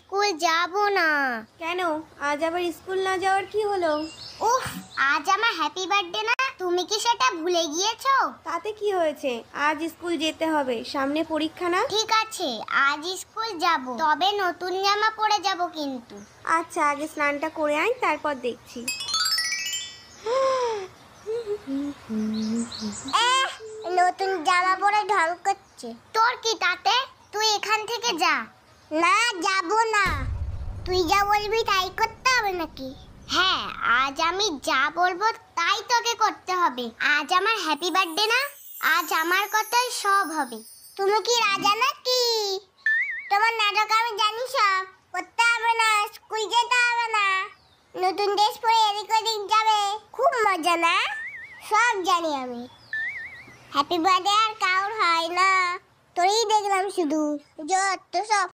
School যাব না। কেন? আজ আবার স্কুল না যাওয়ার কি হলো? উফ, আজ আমার হ্যাপি বার্থডে না, তুমি কি সেটা ভুলে গিয়েছো? তাতে কি হয়েছে? আজ স্কুল যেতে হবে, সামনে পরীক্ষা না? ঠিক আছে, আজ স্কুল যাব, তবে নতুন জামা পরে যাব কিন্তু। আচ্ছা, আগে স্নানটা করে আয়, তারপর দেখছি। নতুন জামা পরে ঢং করছে। তোর কি তাতে? তুই এখান থেকে যা। না, যাব না। তুই যা বলবি তাই করতে হবে নাকি? হ্যাঁ, আজ আমি যা বলবো তাই তোকে করতে হবে। আজ আমার হ্যাপি বার্থডে না, আজ আমার কথাই সব হবে। তুমি কি রাজা নাকি? তোমার নাটক আমি জানি সব। করতে হবে না, স্কুল যেতে হবে না, নতুন ড্রেস পরে এদিক ওদিক যাবে, খুব মজা না? সব জানি আমি। হ্যাপি বার্থডে আর কাউর হয় না, তোরই দেখলাম শুধু। যত সব।